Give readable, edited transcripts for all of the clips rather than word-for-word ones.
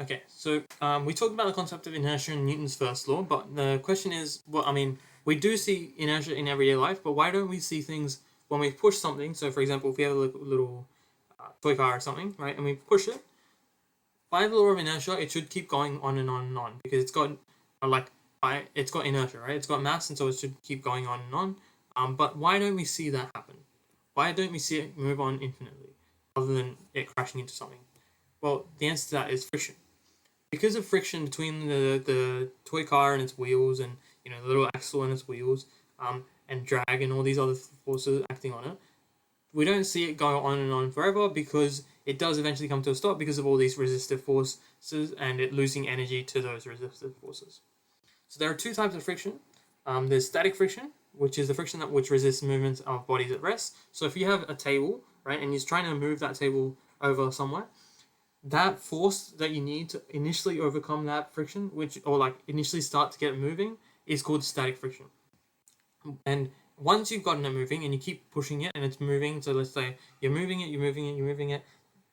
Okay, so we talked about the concept of inertia in Newton's first law, but the question is, well, I mean, we do see inertia in everyday life, but why don't we see things when we push something? So, for example, if we have a little toy car or something, right, and we push it, by the law of inertia, it should keep going on and on and on because it's got it's got inertia, right? It's got mass, and so it should keep going on and on. But why don't we see that happen? Why don't we see it move on infinitely, other than it crashing into something? Well, the answer to that is friction. Because of friction between the toy car and its wheels, and the little axle and its wheels, and drag and all these other forces acting on it, we don't see it go on and on forever because it does eventually come to a stop because of all these resistive forces and it losing energy to those resistive forces. So there are two types of friction. There's static friction, which is the friction which resists movements of bodies at rest. So if you have a table, right, and you're trying to move that table over somewhere, that force that you need to initially overcome that friction, initially start to get it moving, is called static friction. And once you've gotten it moving and you keep pushing it and it's moving, so let's say you're moving it,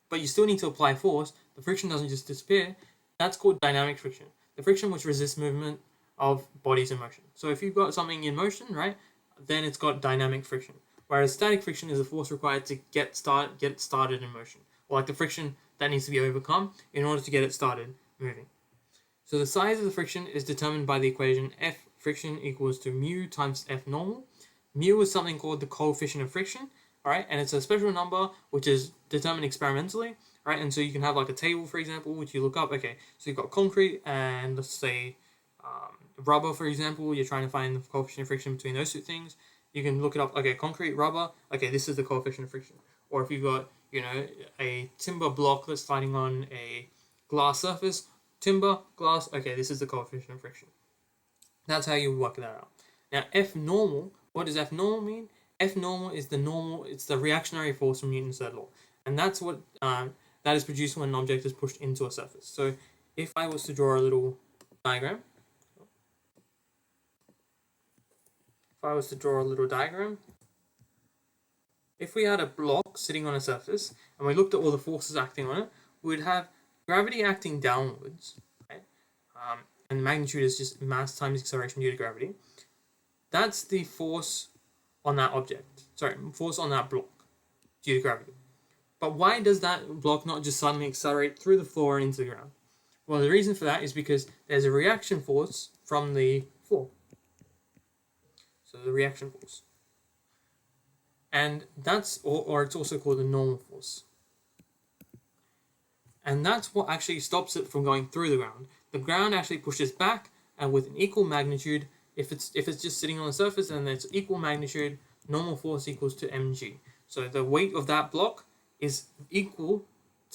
but you still need to apply force, the friction doesn't just disappear. That's called dynamic friction, the friction which resists movement of bodies in motion. So if you've got something in motion, right, then it's got dynamic friction. Whereas static friction is the force required to get started in motion, or like the friction that needs to be overcome in order to get it started moving. So the size of the friction is determined by the equation F friction equals to mu times F normal. Mu is something called the coefficient of friction, all right, and it's a special number which is determined experimentally, right? And so you can have like a table, for example, which you look up. Okay, so you've got concrete and let's say rubber, for example. You're trying to find the coefficient of friction between those two things. You can look it up. Okay, concrete, rubber. Okay, this is the coefficient of friction. Or if you've got a timber block that's sliding on a glass surface, timber, glass. Okay, this is the coefficient of friction. That's how you work that out. Now, F normal. What does F normal mean? F normal is the normal. It's the reactionary force from Newton's third law, and that's what that is produced when an object is pushed into a surface. So, if I was to draw a little diagram, if we had a block sitting on a surface and we looked at all the forces acting on it, we'd have gravity acting downwards, right? And magnitude is just mass times acceleration due to gravity. That's the force on that object. Sorry, force on that block due to gravity. But why does that block not just suddenly accelerate through the floor and into the ground? Well, the reason for that is because there's a reaction force from the floor. So the reaction force. And that's, or it's also called the normal force. And that's what actually stops it from going through the ground. The ground actually pushes back, and with an equal magnitude, if it's just sitting on the surface, then it's equal magnitude, normal force equals to mg. So the weight of that block is equal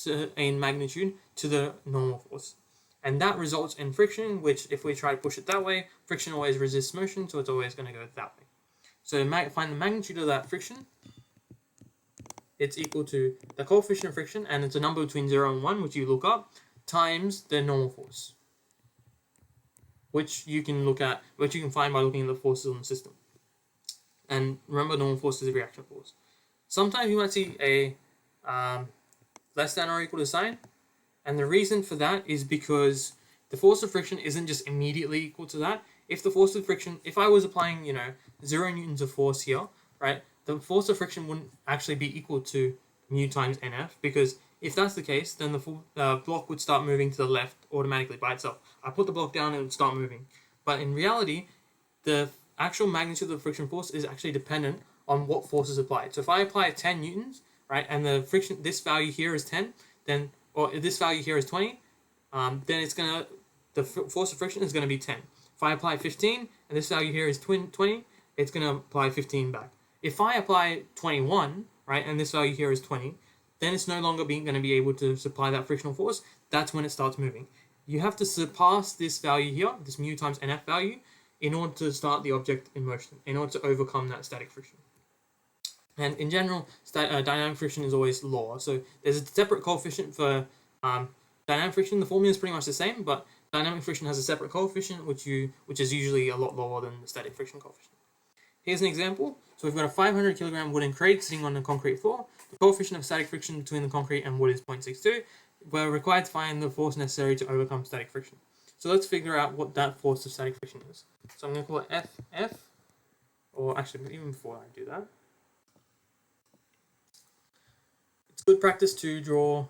to in magnitude to the normal force. And that results in friction, which if we try to push it that way, friction always resists motion, so it's always going to go that way. So to find the magnitude of that friction, it's equal to the coefficient of friction, and it's a number between 0 and 1, which you look up, times the normal force, which you can find by looking at the forces on the system. And remember, normal force is a reaction force. Sometimes you might see a less than or equal to sign, and the reason for that is because the force of friction isn't just immediately equal to that. If the force of friction, if I was applying, 0 newtons of force here, right, the force of friction wouldn't actually be equal to mu times nf, because if that's the case, then the block would start moving to the left automatically by itself. I put the block down and it would start moving. But in reality, the actual magnitude of the friction force is actually dependent on what force is applied. So if I apply 10 newtons, right, and the friction, this value here is 10, then, or this value here is 20, then the force of friction is going to be 10. If I apply 15, and this value here is 20, it's going to apply 15 back. If I apply 21, right, and this value here is 20, then it's no longer going to be able to supply that frictional force. That's when it starts moving. You have to surpass this value here, this mu times nf value, in order to start the object in motion, in order to overcome that static friction. And in general, dynamic friction is always lower. So there's a separate coefficient for dynamic friction. The formula is pretty much the same, but dynamic friction has a separate coefficient, which is usually a lot lower than the static friction coefficient. Here's an example. So we've got a 500 kilogram wooden crate sitting on a concrete floor. The coefficient of static friction between the concrete and wood is 0.62. we're required to find the force necessary to overcome static friction. So let's figure out what that force of static friction is. So I'm going to call it FF, or actually even before I do that, it's good practice to draw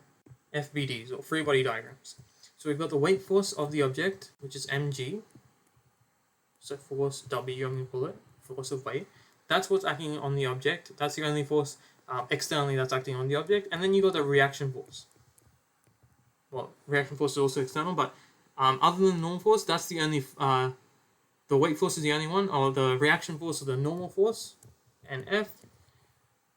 FBDs, or free body diagrams. So we've got the weight force of the object, which is mg, so force W, I'm going to call it, force of weight. That's what's acting on the object. That's the only force externally that's acting on the object. And then you got the reaction force. Well, reaction force is also external, but other than the normal force, that's the only, the weight force is the only one, or the reaction force or the normal force, and F,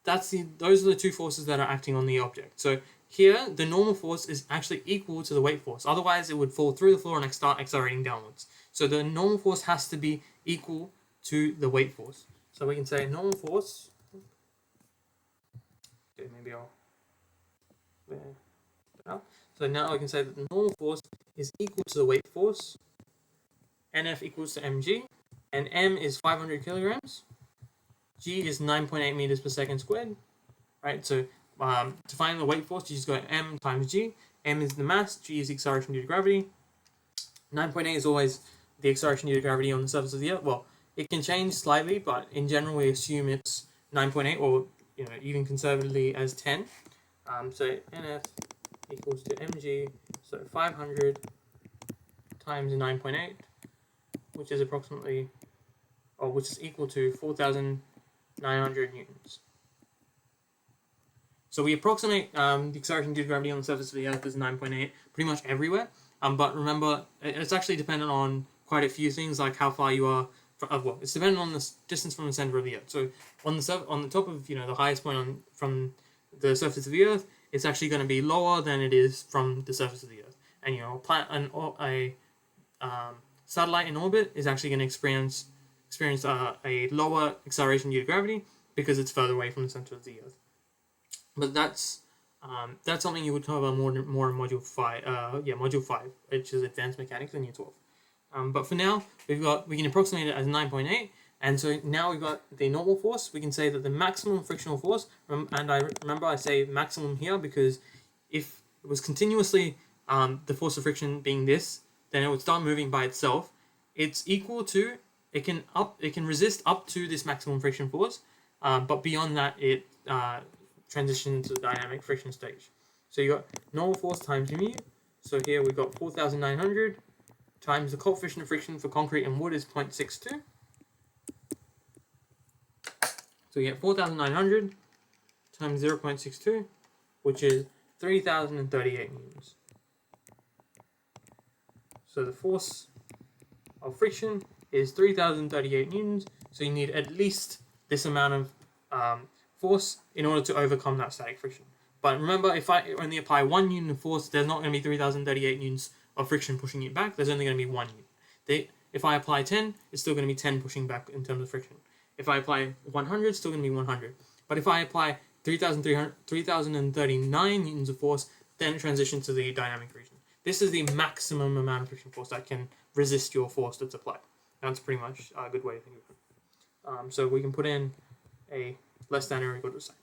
those are the two forces that are acting on the object. So here, the normal force is actually equal to the weight force. Otherwise, it would fall through the floor and start accelerating downwards. So the normal force has to be equal to the weight force. So we can say normal force. Okay, maybe I'll. So now I can say that the normal force is equal to the weight force. NF equals to mg, and m is 500 kilograms. G is 9.8 meters per second squared. Right. So to find the weight force, you just go m times g. M is the mass. G is the acceleration due to gravity. 9.8 is always the acceleration due to gravity on the surface of the Earth. Well, it can change slightly, but in general we assume it's 9.8, or even conservatively as 10. So NF equals to mg, so 500 times 9.8, which is approximately, or which is equal to 4,900 newtons. So we approximate the acceleration due to gravity on the surface of the Earth as 9.8 pretty much everywhere. But remember, it's actually dependent on quite a few things, like how far you are. Well, it's dependent on the distance from the center of the Earth. So on the top of the highest point from the surface of the Earth, it's actually going to be lower than it is from the surface of the Earth. And a satellite in orbit is actually going to experience a lower acceleration due to gravity because it's further away from the center of the Earth. But that's something you would cover more in Module 5. Module 5, which is Advanced Mechanics in Year 12. But for now, we can approximate it as 9.8, and so now we've got the normal force. We can say that the maximum frictional force, and I say maximum here because if it was continuously the force of friction being this, then it would start moving by itself. It's equal to, it can resist up to this maximum friction force, but beyond that it transitions to the dynamic friction stage. So you got normal force times mu. So here we've got 4,900 times the coefficient of friction for concrete and wood is 0.62. So you get 4,900 times 0.62, which is 3,038 newtons. So the force of friction is 3,038 newtons. So you need at least this amount of force in order to overcome that static friction. But remember, if I only apply 1 newton of force, there's not going to be 3,038 newtons of friction pushing it back. There's only going to be 1 newton. If I apply 10, it's still going to be 10 pushing back in terms of friction. If I apply 100, it's still going to be 100. But if I apply 3,039 newtons of force, then it transitions to the dynamic region. This is the maximum amount of friction force that can resist your force that's applied. That's pretty much a good way to think of it. So we can put in a less than or equal to sign.